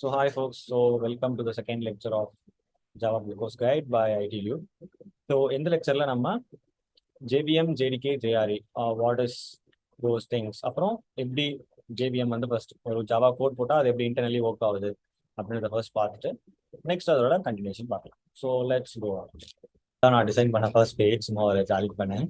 So hi folks, so welcome to the second lecture of Java Course Guide by ITU. So in the lecture நம்ம JVM, JDK, JRE, what is those things? அப்புறம் எப்படி JVM வந்து first ஒரு Java code போட்டால் அது எப்படி internally work ஆகுது அப்படின்றத ஃபர்ஸ்ட் பார்த்துட்டு நெக்ஸ்ட் அதோட கண்டினியூஷன் பார்க்கலாம். So let's go. நான் டிசைன் பண்ண ஃபர்ஸ்ட் பேஜ் சும்மா ஒரு ஜாலி பண்ணேன்.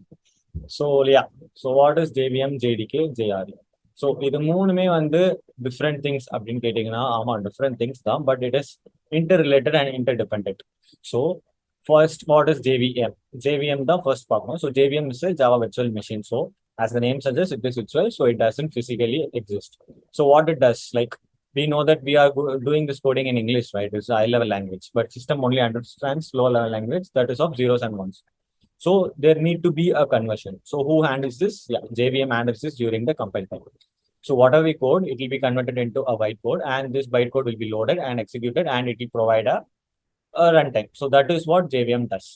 So yeah so what is JVM, JDK, JRE? So இது மூணுமே வந்து டிஃப்ரெண்ட் திங்ஸ் அப்படின்னு கேட்டிங்கன்னா ஆமாம் டிஃப்ரெண்ட் திங்ஸ் தான், but it is interrelated and interdependent. So first what is JVM? JVM தான் ஃபர்ஸ்ட் பார்க்கணும். So JVM is Java virtual machine. So as the name suggests, it is virtual, so it doesn't physically exist. So what it does, like we know that we are doing this coding in English, right? It's a high level language, but system only understands low level language that is of zeros and ones. So there need to be a conversion. So who handles this? Yeah, JVM handles this during the compile time. So whatever we code, it will be converted into a bytecode, and this bytecode will be loaded and executed, and it will provide a runtime. So that is what JVM does.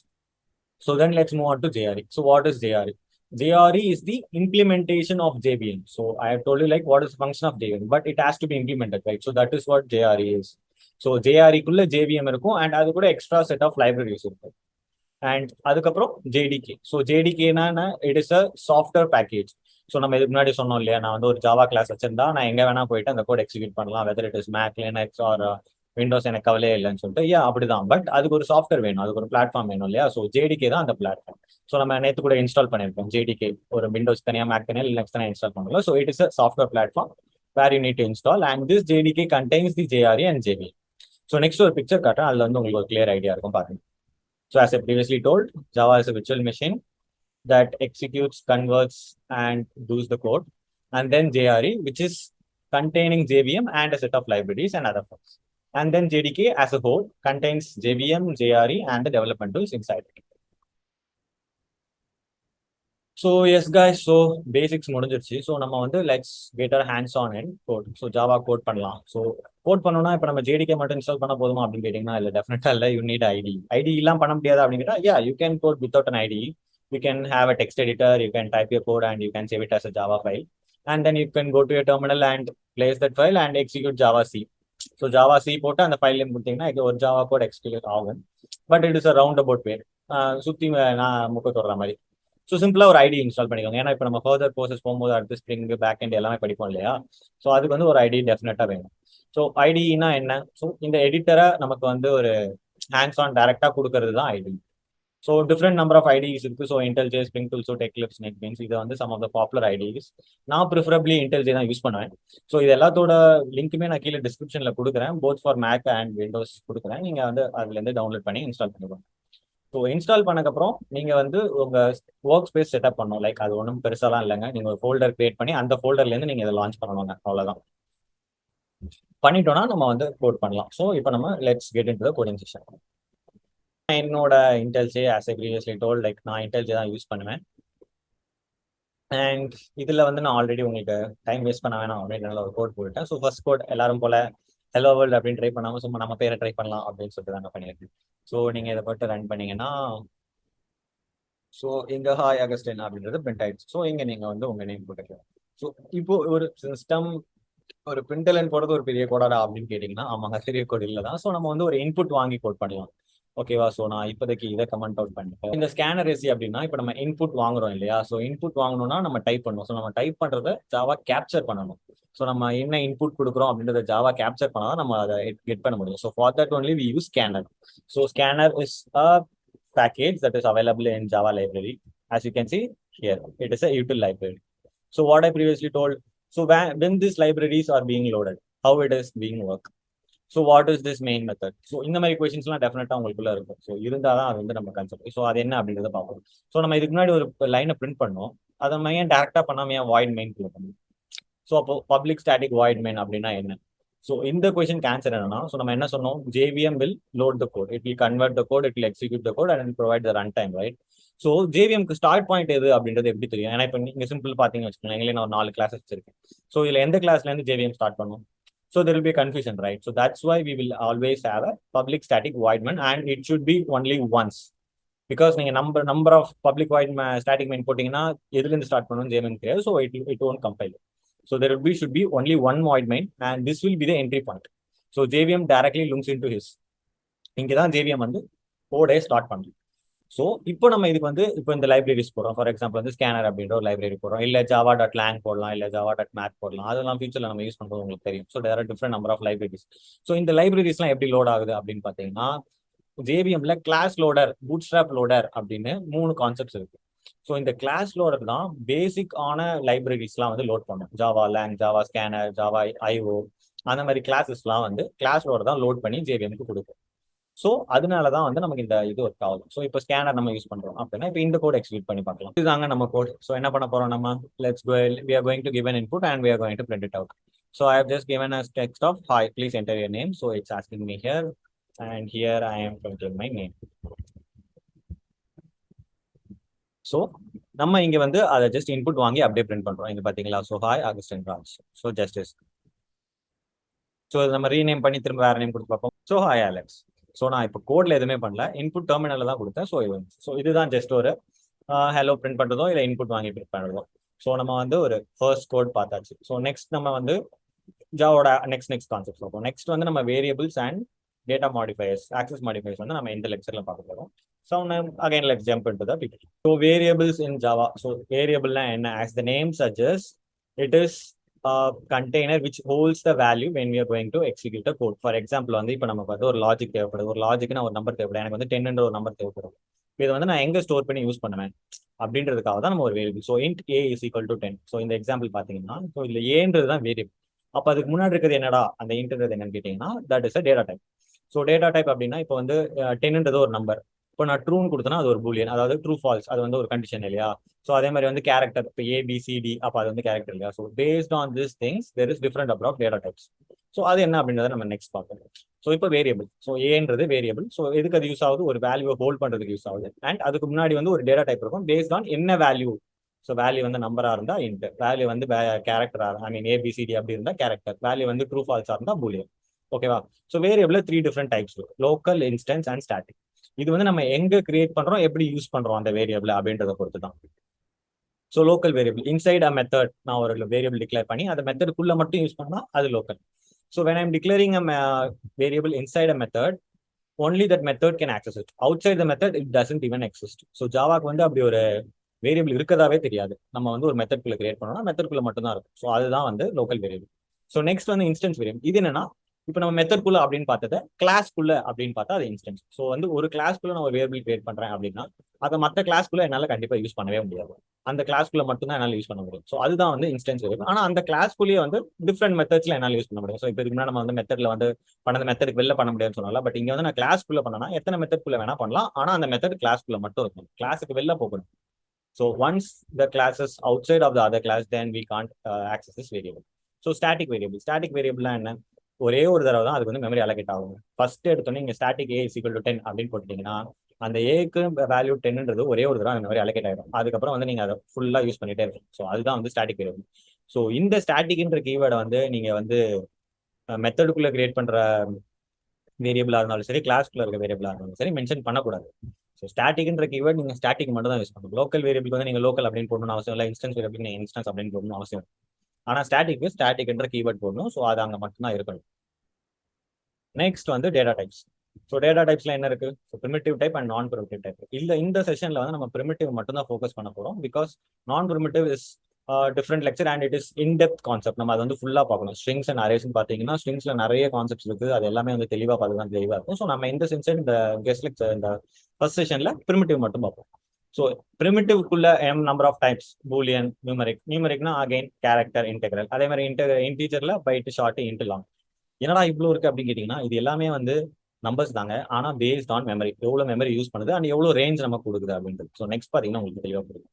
So then let's move on to JRE. So what is JRE? JRE is the implementation of JVM. So I have told you like what is the function of JVM, but it has to be implemented, right? So that is what JRE is. So JRE kulla JVM irukum, and adu kuda extra set of libraries irukum. And அதுக்கப்புறம் JDK. So JDK-னா it is a software package. So நம்ம இதுக்கு முன்னாடி சொன்னோம் இல்லையா, நான் வந்து ஒரு ஜாவா கிளாஸ் வச்சிருந்தா நான் எங்கே வேணா போயிட்டு அந்த கோட் எக்ஸிக்யூட் பண்ணலாம், whether it is Mac, Linux or Windows, எனக்கு கவலையே இல்லைன்னு சொல்லிட்டு. அப்படிதான், பட் அதுக்கு ஒரு சாஃப்ட்வேர் வேணும், அதுக்கு ஒரு பிளாட்ஃபார்ம் வேணும் இல்லையா. ஸோ JDK தான் அந்த பிளாட்ஃபார்ம். ஸோ நம்ம நேற்று கூட இன்ஸ்டால் பண்ணியிருக்கோம் JDK, ஒரு விண்டோஸ் தனியாக, மேக் தனியாக, லினக்ஸ் தனியாக இன்ஸ்டால் பண்ணலாம். So it is a software platform where you need to install, and this JDK contains the JRE and JVM. So next ஒரு பிக்சர் காட்டுறேன், அதில் வந்து உங்களுக்கு ஒரு கிளியர் ஐடியா இருக்கும் பாருங்க. So as I previously told, Java is a virtual machine that executes, converts, and does the code. And then JRE, which is containing JVM and a set of libraries and other things. And then JDK as a whole contains JVM, JRE, and the development tools inside it. So yes guys, so basics முடிஞ்சிருச்சு. So நம்ம வந்து let's get our hands on and code. So Java code பண்ணலாம். So code பண்ணோம்னா இப்போ நம்ம JDK மட்டும் install பண்ண போதுமா அப்படின்னு கேட்டிங்கன்னா இல்லை, டெஃபினட்டாக இல்லை. யூ நீட் ஐடி எல்லாம் பண்ண முடியாது அப்படின்னு கேட்டால், yeah you can code without an IDE. You can have a text editor, you can type your code and you can save it as a Java file, and then you can go to your terminal and place that file and execute javac. So javac போட்டு அந்த file கொடுத்தீங்கன்னா இது ஒரு Java code execute ஆகும். But it is a round about way, சுற்றி நான் முக்க தொடுற மாதிரி. ஸோ சிம்பிளாக ஒரு ஐடி இன்ஸ்டால் பண்ணிக்கோங்க. ஏன்னா இப்போ நம்ம ஃபர்தர் ப்ரோசஸ் போகும்போது அடுத்து ஸ்ப்ரிங், பேக் எண்ட் எல்லாமே படிப்போம் இல்லையா. ஸோ அதுக்கு வந்து ஒரு ஐடி டெஃபினட்டாக வேணும். ஸோ ஐடினா என்ன? ஸோ இந்த எடிட்டரை நமக்கு வந்து ஒரு ஹேண்ட்ஸ் ஆன் டைரக்டாக கொடுக்கறது தான் IDE. So different number of IDEs இருக்கு. ஸோ இன்டெல்ஜே, ஸ்ப்ரிங் டூல்ஸோ, டெக்லிப்ஸ், நெட்பீன்ஸ், இது வந்து some of the popular IDEs. நான் ப்ரிஃபரபிளி இன்டெல்ஜே தான் யூஸ் பண்ணுவேன். ஸோ இது எல்லாத்தோட லிங்க்குமே நான் கீழே டிஸ்கிரிப்ஷனில் கொடுக்குறேன், both for Mac and Windows கொடுக்குறேன். நீங்கள் வந்து அதுலேருந்து டவுன்லோட் பண்ணி இன்ஸ்டால் பண்ணிக்கோங்க. ஸோ இன்ஸ்டால் பண்ணக்கப்புறம் நீங்கள் வந்து உங்கள் ஒர்க் ஸ்பேஸ் செட்டப் பண்ணணும். லைக் அது ஒன்றும் பெருசாலாம் இல்லைங்க. நீங்கள் ஒரு ஃபோல்டர் கிரியேட் பண்ணி அந்த ஃபோல்டர்லேருந்து நீங்கள் இதை லான்ச் பண்ணணுங்க, அவ்வளோதான். பண்ணிட்டோம்னா நம்ம வந்து கோட் பண்ணலாம். ஸோ இப்போ நம்ம let's get into the coding session. என்னோட IntelliJ as I previously told, like நான் இன்டெல்ஜே தான் யூஸ் பண்ணுவேன். அண்ட் இதில் வந்து நான் ஆல்ரெடி உங்களுக்கு டைம் வேஸ்ட் பண்ண வேணாம் அப்படின்னு ஒரு கோட் போயிட்டேன். ஸோ ஃபர்ஸ்ட் கோட் எல்லாரும் போல ஹலோ வேர்ல்டு அப்படின்னு ட்ரை பண்ணாமல் சும்மா நம்ம பேரை ட்ரை பண்ணலாம் அப்படின்னு சொல்லிட்டு தாங்க பண்ணியிருக்கேன். ஸோ நீங்கள் இதை போட்டு ரன் பண்ணீங்கன்னா, ஸோ இங்கே ஹாய் அகஸ்டின் அப்படின்றது பிரிண்ட் ஆயிடுச்சு. ஸோ இங்கே நீங்கள் வந்து உங்கள் நேம் போட்டுக்கலாம். ஸோ இப்போ ஒரு சிஸ்டம் ஒரு பிரிண்ட் லைன் போடுறது ஒரு பெரிய கோடாடா அப்படின்னு கேட்டிங்கன்னா, ஆமாங்க, பெரிய கோட் இல்லை தான். ஸோ நம்ம வந்து ஒரு இன்புட் வாங்கி கோட் பண்ணலாம். ஓகேவா? ஸோ நான் இப்போதைக்கு இதை கமெண்ட் அவுட் பண்ணிட்டேன். இந்த ஸ்கேனர் ஏசி அப்படின்னா இப்போ நம்ம இன்புட் வாங்குறோம் இல்லையா. ஸோ இன்புட் வாங்கணும்னா நம்ம டைப் பண்ணணும். ஸோ நம்ம டைப் பண்ணுறத ஜாவா கேப்சர் பண்ணணும். ஸோ நம்ம என்ன இன்புட் கொடுக்குறோம் அப்படின்றத ஜாவா கேப்சர் பண்ணால் நம்ம அதை கெட் பண்ண முடியும். So for that only we use scanner. So scanner is a package that is available in Java library. As you can see here, it is a util library. So what I previously told, so when these libraries are being loaded, how it is being work. So what is this main method? So இந்த மாதிரி கொஸ்டின்ஸ்லாம் டெஃபினட்டாக உங்களுக்குள்ள இருக்கும். So இருந்தால் தான் அது வந்து நம்ம கன்செப்ட். ஸோ அது என்ன அப்படின்றத பார்ப்போம். ஸோ நம்ம இதுக்கு முன்னாடி ஒரு லைனை பிரிண்ட் பண்ணோம், அதை நம்ம ஏன் டேரெக்டாக பண்ணாமல் ஏன் வாய்ட் மெயின் பண்ணணும்? ஸோ அப்போ பப்ளிக் ஸ்டாட்டிக் வாய்ட் மெயின் அப்படின்னா என்ன? ஸோ இந்த கொஸ்டின் ஆன்சர் என்னன்னா, ஸோ நம்ம என்ன சொன்னோம், JVM will load the code, it will convert the code, it will execute the code and provide the runtime, right? So JVMக்கு ஸ்டார்ட் பாயிண்ட் எது அப்படின்றது எப்படி தெரியும்? ஏன்னா இப்போ நீங்கள் சிம்பிள் பார்த்தீங்கன்னு வச்சுக்கோங்க, எங்களே நான் 4 கிளாஸ் வச்சிருக்கேன். ஸோ இதில் எந்த கிளாஸ்லேருந்து JVM ஸ்டார்ட் பண்ணும்? So there will be confusion, right? So that's why we will always have a public static void main, and it should be only once, because நீங்கள் number of public void static main போட்டிங்கன்னா எதுலேருந்து start பண்ணணும் JVM தெரியாது. So it won't compile. So there should be only one void main, and this will be the entry point. So JVM directly links in to his. இங்கே தான் JVM வந்து கோடே start பண்ணும். So இப்போ நம்ம இதுக்கு வந்து இப்போ இந்த லைப்ரரிஸ் போடுறோம். ஃபார் எக்ஸாம்பிள் வந்து ஸ்கேனர் அப்படின்ற ஒரு லைப்ரரி போடுறோம், இல்லை ஜாவா டாட் லேங் போடலாம், இல்லை ஜாவா டாட் மேத் போடலாம். அதெல்லாம் ஃபியூச்சரில் நம்ம யூஸ் பண்ணுறது உங்களுக்கு தெரியும். So there are different number of libraries. ஸோ இந்த லைப்ரரிஸ்லாம் எப்படி லோட் ஆகுது அப்படின்னு பார்த்தீங்கன்னா, ஜேவிஎம்ல கிளாஸ் லோடர், பூட்ஸ்ட்ராப் லோடர் அப்படின்னு 3 கான்செப்ட்ஸ் இருக்கு. ஸோ இந்த கிளாஸ் லோடர் தான் பேசிக் ஆன லைப்ரரிஸ்லாம் வந்து லோட் பண்ணும். Java lang, Java scanner, Java IO, அந்த மாதிரி கிளாஸஸ்லாம் வந்து கிளாஸ் லோடர் தான் லோட் பண்ணி ஜேவிஎம்க்கு கொடுக்கும். ஸோ அதனால தான் வந்து நமக்கு இந்த இது ஒர்க் ஆகுது. ஸோ இப்போ ஸ்கேனர் நம்ம யூஸ் பண்றோம் அப்படின்னா இப்போ இந்த கோட் எக்ஸிக்யூட் பண்ணி பார்க்கலாம். இதுதாங்க நம்ம கோட். ஸோ என்ன பண்ண போறோம் நம்ம, let's go, we are going to give an input and we are going to print it out. So I have just given a text of hi, please enter your name. So it's asking me here, and here I am printing my name. So நம்ம இங்க வந்து அதை just input வாங்கி அப்படியே print பண்றோம். இங்க பாத்தீங்களா, so hi Augustine Raj, so justice. So நம்ம ரீநேம் பண்ணி திரும்ப வேற நேம் கொடுத்து பார்ப்போம். So hi Alex. ஸோ நான் இப்போ கோட்ல எதுவுமே பண்ணல, இன்புட் டெர்மினல்ல தான் கொடுத்தேன். ஸோ இதுதான் ஜஸ்ட் ஒரு ஹலோ பிரிண்ட் பண்றதோ இல்லை இன்புட் வாங்கி பிரிண்ட் பண்றதோ. ஸோ நம்ம வந்து ஒரு ஃபர்ஸ்ட் கோட் பார்த்தாச்சு. ஸோ நெக்ஸ்ட் நம்ம வந்து ஜாவோட நெக்ஸ்ட் கான்செப்ட் பார்ப்போம். நெக்ஸ்ட் வந்து நம்ம variables and data modifiers, access modifiers வந்து நம்ம இந்த லெக்சர்ல பார்க்க போறோம். So now again let's jump into the picture. So variables in Java. So variable na enna, as the name suggests, it is a container which holds the value when we are going to execute a code. For example வந்து இப்போ நமக்கு வந்து ஒரு logic தேவைப்படுது, ஒரு லாஜிக்னா ஒரு number தேவைப்படுது, எனக்கு வந்து 10 என்ற ஒரு நம்பர் தேவைப்படுது. இதை வந்து நான் எங்க ஸ்டோர் பண்ணி யூஸ் பண்ணுவேன் அப்படின்றதுக்காக தான் நம்ம ஒரு variable. So int a is equal to 10. So இந்த எக்ஸாம்பிள் பார்த்தீங்கன்னா ஸோ இதுல ஏன்றது தான் வேரியபிள். அப்போ அதுக்கு முன்னாடி இருக்கிறது என்னடா, அந்த இன்ட்ன்றது என்னன்னு கேட்டீங்கன்னா that is a data type. So data type அப்படின்னா இப்போ வந்து 10ன்றது ஒரு நம்பர், இப்போ நான் ட்ரூன்னு கொடுத்தேன்னா அது ஒரு பூலியன், அதாவது ட்ரூ ஃபால்ஸ், அது வந்து ஒரு கண்டிஷன் இல்லையா. ஸோ அதே மாதிரி வந்து கேரக்டர், இப்போ ஏபிசிடி, அப்போ அது வந்து கேரக்டர் இல்லையா. So based on this things there is different number of data types. So அது என்ன அப்படின்றத நம்ம நெக்ஸ்ட் பார்க்கணும். ஸோ இப்போ வேரியபிள், ஸோ ஏன்றது வேரியபிள். ஸோ எதுக்கு அது யூஸ் ஆகுது, ஒரு வேல்யூவை ஹோல்ட் பண்ணுறதுக்கு யூஸ் ஆகுது. அண்ட் அதுக்கு முன்னாடி வந்து ஒரு டேட்டா டைப் இருக்கும் பேஸ்ட் ஆன் என்ன வேல்யூ. ஸோ வேல்யூ வந்து நம்பராக இருந்தால் இன்ட், வேல்யூ வந்து கேரக்டராக, ஐ மீன் ஏபிசிடி அப்படி இருந்தால் கேரக்டர், வேல்யூ வந்து ட்ரூ ஃபால்ஸாக இருந்தால் பூலியன். ஓகேவா. ஸோ வேரியபிள் 3 டிஃப்ரெண்ட் டைப்ஸ் இருக்கு, லோக்கல், இன்ஸ்டன்ஸ் அண்ட் ஸ்டாட்டிக். இது வந்து நம்ம எங்க கிரியேட் பண்றோம், எப்படி யூஸ் பண்றோம் அந்த வேரியபிள் அப்படின்றத பொறுத்து தான். ஸோ லோக்கல் வேரியபிள், இன்சைட் அ மெத்தட் நான் ஒரு வேரியபிள் டிக்ளேர் பண்ணி அந்த மெத்தடுக்குள்ள மட்டும் யூஸ் பண்ணா அது local. So when I'm declaring a variable inside a method, only that method can access it. Outside the method it doesn't even exist. So ஜாவாக்கு வந்து அப்படி ஒரு வேரியபிள் இருக்கதாவே தெரியாது. நம்ம வந்து ஒரு மெத்தட்குள்ள கிரியேட் பண்ணோம்னா மெத்தட்குள்ள மட்டும் தான் இருக்கும். ஸோ அதுதான் வந்து லோக்கல் வேரியபிள். ஸோ நெக்ஸ்ட் வந்து இன்ஸ்டன்ஸ் வேரியபிள். இது என்னன்னா, இப்போ நம்ம மெத்தட்குள்ள அப்படின்னு பார்த்தது கிளாஸ்க்குள்ள அப்படின்னு பார்த்தா அது இன்ஸ்டன்ஸ். ஸோ வந்து ஒரு கிளாஸ்க்குள்ள நான் ஒரு வேரியபிள் கிரியேட் பண்றேன் அப்படின்னா அதை மற்ற கிளாஸ்க்குள்ள என்னால் கண்டிப்பா யூஸ் பண்ணவே முடியாது. அந்த கிளாஸ்க்குள்ள மட்டும் தான் என்னால் யூஸ் பண்ண முடியும். ஸோ அதுதான் வந்து இன்ஸ்டன்ஸ் வேரியபிள். ஆனால் அந்த கிளாஸ்க்குள்ளேயே வந்து டிஃப்ரெண்ட் மெத்தட்ஸ்ல என்னால் யூஸ் பண்ண முடியும். ஸோ இப்போ இதுக்கு முன்னாடி நம்ம வந்து மெத்தட்ல வந்து பண்ண மெத்தடுக்கு வெளில பண்ண முடியாதுன்னு சொன்னால, பட் இங்க வந்து நான் கிளாஸ்க்குள்ள பண்ணனா எத்தனை மெத்தட்குள்ள வேணா பண்ணலாம். ஆனால் அந்த மெத்தட் கிளாஸ்க்குள்ள மட்டும் இருக்கும், கிளாஸுக்கு வெளில போகணும். So once the class is outside of the other class, then we can't access this variable. So static variable என்ன, ஒரே ஒரு தடவை தான் அதுக்கு வந்து மெமரி அலோகேட் ஆகும். ஃபர்ஸ்ட் எடுத்தோன்னே இங்கே static A is equal to 10 அப்படின்னு போட்டுட்டீங்கன்னா அந்த ஏக்கு வேல்யூ 10ன்றது ஒரே ஒரு தடவை அந்த மெமரி அலோகேட் ஆகிடும். அதுக்கப்புறம் வந்து நீங்க அதை ஃபுல்லா யூஸ் பண்ணிட்டே இருக்கும். ஸோ அதுதான் வந்து ஸ்டாட்டிக் வேரியபிள். ஸோ இந்த ஸ்டாட்டிக்ன்ற கீவேர்டை வந்து நீங்க வந்து மெத்தடுக்குள்ள கிரியேட் பண்ற வேரியபிளா இருந்தாலும் சரி, கிளாஸ்க்குள்ள இருக்க வேரியபிளா இருந்தாலும் சரி மென்ஷன் பண்ணக்கூடாது. ஸோ ஸ்டாட்டிக்ன்ற கீவேர்ட் நீங்க ஸ்டாட்டிக் மட்டும் தான் யூஸ் பண்ணணும். லோக்கல் வேரியபிள் வந்து நீங்க லோக்கல் அப்படின்னு போடணும் அவசியம் இல்லை, இன்ஸ்டன்ஸ் வேரியபிள் நீங்க இன்ஸ்டன்ஸ் அப்படின்னு போடணும் அவசியம். ஆனால் ஸ்டாட்டிக்ன்ற கீவேர்ட் போடணும். ஸோ அது அங்கே மட்டும்தான் இருக்கணும். நெக்ஸ்ட் வந்து டேட்டா டைப்ஸ். ஸோ டேட்டா டைப்ஸ்ல என்ன இருக்கு, ப்ரிமிட்டிவ் டைப் அண்ட் நான் ப்ரிமிட்டிவ் டைப். இந்த செஷன்ல வந்து நம்ம ப்ரிமிட்டிவ் மட்டும் தான் ஃபோக்கஸ் பண்ண போறோம். பிகாஸ் நான் primitive is different lecture and it is in-depth concept. நம்ம அது வந்து ஃபுல்லா பார்க்கணும். ஸ்ட்ரிங்ஸ் அண்ட் அரேஸ்ன்னு பார்த்தீங்கன்னா ஸ்ட்ரிங்ஸ்ல நிறைய கான்செப்ட்ஸ் இருக்கு, அது எல்லாமே வந்து தெளிவாக பார்த்து தான் தெளிவாக இருக்கும். ஸோ நம்ம இந்த சென்ஸ் இந்த கெஸ்ட் லெக்சர் இந்த ஃபர்ஸ்ட் செஷன்ல ப்ரிமிட்டிவ் மட்டும் பார்ப்போம். ஸோ ப்ரிமிட்டிவ்க்குள்ள நம்பர் ஆஃப் டைப்ஸ், பூலியன், நியூமரிக்னா அகைன் கேரக்டர், இன்டெகிரல். அதே மாதிரி இன்டீஜர்ல பைட், ஷார்ட், இன்ட், லாங். என்னடா இவ்வளோ இருக்கு அப்படின்னு கேட்டீங்கன்னா இது எல்லாமே வந்து நம்பர்ஸ் தாங்க, ஆனா பேஸ்ட் ஆன் மெமரி, எவ்வளவு மெமரி யூஸ் பண்ணுது அண்ட் எவ்வளவு ரேஞ்ச் நமக்கு கொடுக்குது அப்படின்றது. ஸோ நெக்ஸ்ட் பார்த்தீங்கன்னா உங்களுக்கு தெளிவாக கொடுக்கும்.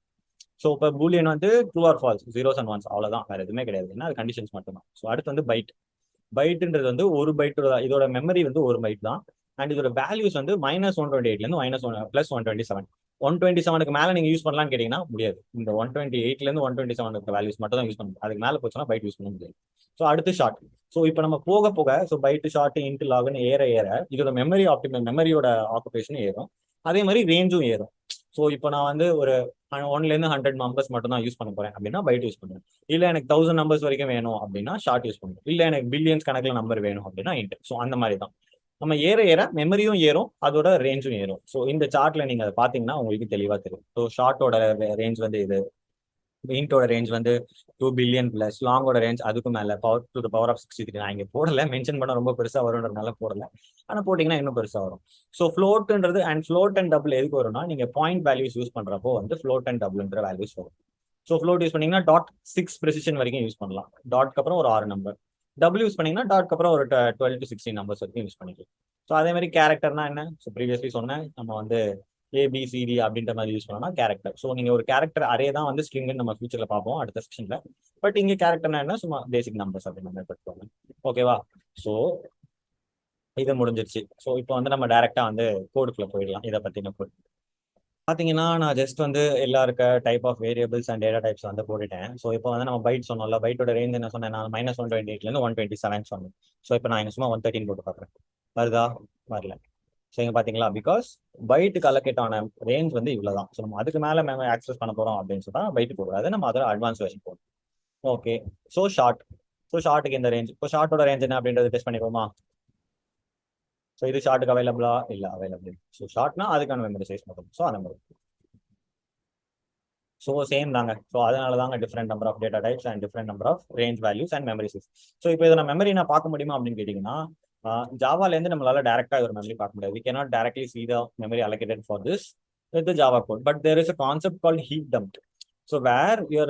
ஸோ இப்போ பூலியன் வந்து true or false, zeros and once, அவ்வளோதான், வேற எதுவுமே கிடையாது. ஏன்னா அது கண்டிஷன்ஸ் மட்டும் தான். ஸோ அடுத்து வந்து பைட்ன்றது வந்து ஒரு பைட், இதோட மெமரி வந்து ஒரு பைட் தான். அண்ட் இதோட வேல்யூஸ் வந்து -128லேருந்து +127. 127க்கு மேலே நீங்க யூஸ் பண்ணலாம்னு கேட்டீங்கன்னா முடியாது. இந்த 128லேருந்து 127 வேல்யூஸ் மட்டும் தான் யூஸ் பண்ண முடியும். அதுக்கு மேலே போச்சுன்னா பைட் யூஸ் பண்ண முடியாது. ஸோ அடுத்து ஷார்ட். ஸோ இப்போ நம்ம போக போக ஸோ பைட், ஷார்ட், இன்ட், லாக்னு ஏற இதோட மெமரியோட ஆக்குபேஷன் ஏறும், அதே மாதிரி ரேஞ்சும் ஏறும். ஸோ இப்போ நான் வந்து ஒரு ஒன்லேருந்து 100 நம்பர்ஸ் மட்டும் தான் யூஸ் பண்ண போறேன் அப்படின்னா பைட் யூஸ் பண்ணுவேன். இல்லை எனக்கு 1000 நம்பர்ஸ் வரைக்கும் வேணும் அப்படின்னா ஷார்ட் யூஸ் பண்ணுவேன். இல்லை எனக்கு பில்லியன்ஸ் கணக்கில் நம்பர் வேணும் அப்படின்னா இன்ட். ஸோ அந்த மாதிரி தான் நம்ம ஏற ஏற மெமரியும் ஏறும், அதோட ரேஞ்சும் ஏறும். ஸோ இந்த சார்ட்ல நீங்க அதை பார்த்தீங்கன்னா உங்களுக்கு தெளிவாக தெரியும். ஸோ ஷார்ட்டோட ரேஞ்ச் வந்து இது, இன்ட்டோட ரேஞ்ச் வந்து 2 பில்லியன் பிளஸ், லாங்கோட ரேஞ்ச் அதுக்கு மேல power to the power of 63. நான் இங்க போடல, மென்ஷன் பண்ண ரொம்ப பெருசா வரும்ன்றதுனால போடல, ஆனா போட்டீங்கன்னா இன்னும் பெருசா வரும். ஸோ ஃப்ளோட்ன்றது அண்ட் ஃப்ளோட் அண்ட் டபுள் எதுக்கு வரும்னா நீங்க பாயிண்ட் வேல்யூஸ் யூஸ் பண்றப்போ வந்து ஃப்ளோட் அண்ட் டபுள்ன்ற வேல்யூஸ் வரும். ஸோ ஃப்ளோட் யூஸ் பண்ணீங்கன்னா .6 ப்ரெசிஷன் வரைக்கும் யூஸ் பண்ணலாம், டாட்க்கு அப்புறம் ஒரு 6 நம்பர். டபுள் யூஸ் பண்ணீங்கன்னா டாட்க்கு அப்புறம் ஒரு 12 to 16 நம்பர்ஸ் வரைக்கும் யூஸ் பண்ணிக்கலாம். ஸோ அதே மாதிரி கேரக்டர்னா என்ன, ஸோ ப்ரீவியஸ்லி சொன்னேன், நம்ம வந்து ஏபிசிடி அப்படின்ற மாதிரி யூஸ் பண்ணோம்னா கேரக்டர். ஸோ நீங்க ஒரு கேரக்டர் அரே தான் வந்து ஸ்ட்ரிங்னு நம்ம ஃபியூச்சர்ல பார்ப்போம் அடுத்த செக்ஷன்ல. பட் இங்க கேரக்டர்னா என்ன, சும்மா பேசிக் நம்பர்ஸ் அப்படின்ற மாதிரி படுத்துவாங்க. ஓகேவா? ஸோ இது முடிஞ்சிருச்சு. ஸோ இப்போ வந்து நம்ம டைரக்டா வந்து கோடுக்குள்ள போயிடலாம். இதை பத்தின கோட் பாத்தீங்கன்னா நான் ஜஸ்ட் வந்து எல்லா இருக்க type of variables and data types வந்து போட்டுட்டேன். ஸோ இப்போ வந்து நம்ம பைட் சொன்னோம்ல, பைட்டோட ரேஞ்ச் என்ன சொன்னேன் நான், -128 127 சொன்னேன். ஸோ இப்போ நான் சும்மா 113 போட்டு பார்க்குறேன். வருதா? வரல. ஸோ இங்கே பார்த்தீங்களா, பிகாஸ் பைட்டுக்கு அலோகேட் ஆன ரேஞ்ச் வந்து இவ்வளோதான். ஸோ நம்ம அதுக்கு மேலே மெமரி ஆக்சஸ் பண்ண போகிறோம் அப்படின்னு சொன்னா பைட்டு போடாது, நம்ம அதோட அட்வான்ஸ் வெர்ஷன் போடும். ஓகே. ஸோ ஷார்ட், ஸோ ஷார்ட்டுக்கு இந்த ரேஞ்ச், இப்போ ஷார்ட்டோட ரேஞ்ச் என்ன அப்படின்றது டெஸ்ட் பண்ணிப்போமா? ஸோ இது ஷார்ட்டுக்கு அவைலபிளா? இல்லை, அவைலபிள். ஸோ ஷார்ட்னா அதுக்கான மெமரி சைஸ் மட்டும். ஸோ அந்த மாதிரி. ஸோ சேம் தாங்க. ஸோ அதனால தாங்க different number of data types and different number of range values and memory size. So இப்போ இதை நான் மெமரி நான் பார்க்க முடியுமா அப்படின்னு கேட்டிங்கன்னா, ஜாவாலேருந்து நம்மளால டேரக்டாக ஒரு மெமரி பார்க்க முடியாது. We cannot directly see the memory allocated for this with the Java code. But there is a concept called heap dump. So where your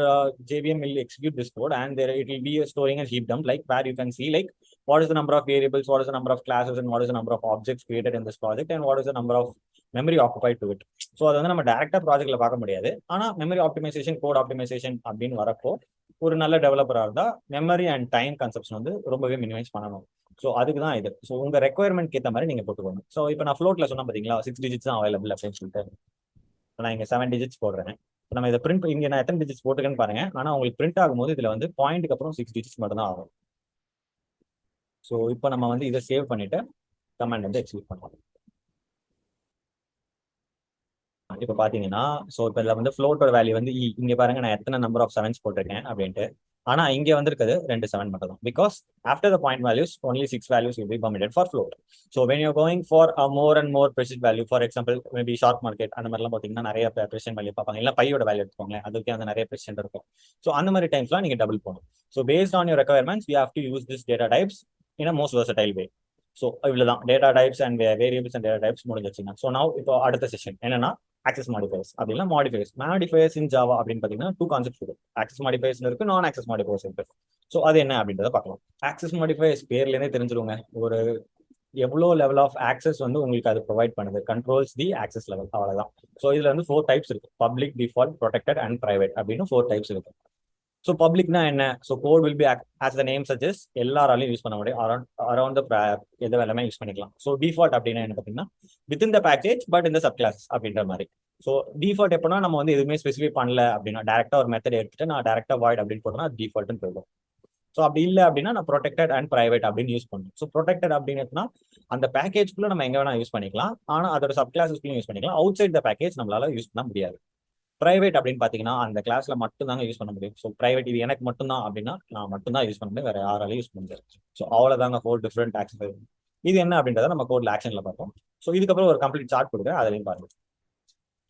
JVM will execute this code and there it will be storing a heap dump, like where you can see like what is the number of variables, what is the number of classes, and what is the number of objects created in this project, and what is the number of memory occupied to it. So அதை வந்து நம்ம டேரக்டா ப்ராஜெக்ட்ல பார்க்க முடியாது. ஆனா memory optimisation, code optimisation அப்படின்னு வரப்போ ஒரு நல்ல டெவலப்பரா இருந்தா மெமரி அண்ட் டைம் கன்சப்ஷன் வந்து ரொம்பவே மினிமைஸ் பண்ணணும். ஸோ அதுக்கு தான் இது. ஸோ உங்க ரெக்குயர்மெண்ட் ஏற்ற மாதிரி நீங்க போட்டுக்கோங்க. ஸோ இப்போ நான் ஃப்ளோட்ல சொன்ன பார்த்தீங்களா 6 டிஜிட்ஸ் தான் அவைலபிள் அப்படின்னு சொல்லிட்டு, நான் இங்க 7 டிஜிட்ஸ் போடுறேன். நம்ம இதை பிரிண்ட் இங்க நான் எத்தனை டிஜிட்ஸ் போட்டுக்கேன்னு பாருங்க. ஆனா உங்களுக்கு பிரிண்ட் ஆகும்போது இதுல வந்து பாயிண்ட்டுக்கு அப்புறம் 6 டிஜிட்ஸ் மட்டும் தான் ஆகும். ஸோ இப்போ நம்ம வந்து இதை சேவ் பண்ணிட்டு கமாண்ட் வந்து எக்ஸிக்யூட் பண்ணலாம். இப்போ பாத்தீங்கன்னா, ஸோ இப்போ இதில் வந்து ஃப்ளோட்டோட வேல்யூ வந்து இங்க பாருங்க நான் எத்தனை நம்பர் ஆஃப் செவன்ஸ் போட்டிருக்கேன் அப்படின்ட்டு. ஆனா இங்க வந்திருக்குது 2 7 மட்டும் தான். Because after the point values only 6 values will be permitted for float. So when you're going for a more and more precise value, for example maybe short market அந்த மாதிரிலாம் பார்த்தீங்கன்னா நிறைய ப்ரெசிஷன் வேல்யூ பார்ப்பாங்க. இல்லை பையோட வேல்யூ எடுத்துக்கோங்களேன், அதுக்கே வந்து நிறைய ப்ரெசிஷன் இருக்கும். ஸோ அந்த மாதிரி டைம்ஸ்லாம் நீங்க டபுள் போகணும். So based on your requirements we have to use this data types in a most versatile way. So இவ்வளவுதான் data types and variables and data types முடிஞ்சிச்சுங்க. ஸோ நான் இப்போ அடுத்த செஷன் என்னன்னா ஆக்சஸ் மாடிஃபயர்ஸ் அப்படின்னா மாடிஃபயர்ஸ் இன் ஜாவா அப்படின்னு பார்த்தீங்கன்னா 2 concepts இருக்கு. ஆக்சஸ் மாடிஃபயர்ஸ் இருக்கு, நான் ஆக்சஸ் மாடிஃபயர்ஸ் இருக்கு. ஸோ அது என்ன அப்படின்றத பார்க்கலாம். ஆக்சஸ் மாடிஃபயர்ஸ் பேர்லேருந்தே தெரிஞ்சிருங்க, ஒரு எவ்வளோ லெவல் ஆஃப் ஆக்சஸ் வந்து உங்களுக்கு அது ப்ரொவைட் பண்ணுது, கண்ட்ரோல்ஸ் தி ஆக்சஸ் லெவல், அவ்வளவுதான். ஸோ இதுல வந்து 4 டைப்ஸ் இருக்கு, public, default, protected and private அப்படின்னு 4 டைப்ஸ் இருக்கு. ஸோ பப்ளிக்னா என்ன, so code will be as the name suggest எல்லாராலையும் யூஸ் பண்ண முடியும், அரௌண்ட் த எது எல்லாமே யூஸ் பண்ணிக்கலாம். ஸோ டிஃபால்ட் அப்படின்னா என்ன பார்த்தீங்கன்னா வித்தின் த பேக்கேஜ் பட் இந்த சப் கிளாஸ் அப்படின்ற மாதிரி. ஸோ டிஃபால்ட் எப்போனா நம்ம வந்து எதுவுமே ஸ்பெசிஃபை பண்ணல அப்படின்னா டேரக்டா ஒரு மெத்தட் எடுத்துட்டு நான் டேரக்டா வாய்ட் அப்படின்னு போட்டோம்னா அது டிஃபால்ட்னு போயிடும். ஸோ அப்படி இல்லை அப்படின்னா நான் ப்ரொடெக்டட் அண்ட் பிரைவேட் அப்படின்னு யூஸ் பண்ணும். ஸோ ப்ரொடெக்டட் அப்படின்னா அந்த பேக்கேஜ்குள்ள நம்ம எங்க வேணா யூஸ் பண்ணிக்கலாம், ஆனால் அதோட சப் கிளாஸஸ்க்குள்ளேயும் யூஸ் பண்ணிக்கலாம். அவுட் சைட் த பேக்கேஜ் நம்மளால யூஸ் பண்ண முடியாது. பிரைவேட் அப்படின்னு பாத்தீங்கன்னா அந்த கிளாஸ்ல மட்டும் தாங்க யூஸ் பண்ண முடியும். ஸோ பிரைவேட் இது எனக்கு மட்டும்தான் அப்படின்னா நான் மட்டும் தான் யூஸ் பண்ண முடியும், வேற யாராலையும் யூஸ் பண்ண முடியாது. ஸோ அவ்வளவுதாங்க 4 டிஃபரெண்ட் ஆக்சஸ். இது என்ன அப்படின்றத நம்ம கோட்ல ஆக்ஷன்ல பார்ப்போம். ஸோ இதுக்கப்புறம் ஒரு கம்ப்ளீட் சார்ட் கொடுக்குறேன், அதையும் பாருங்க.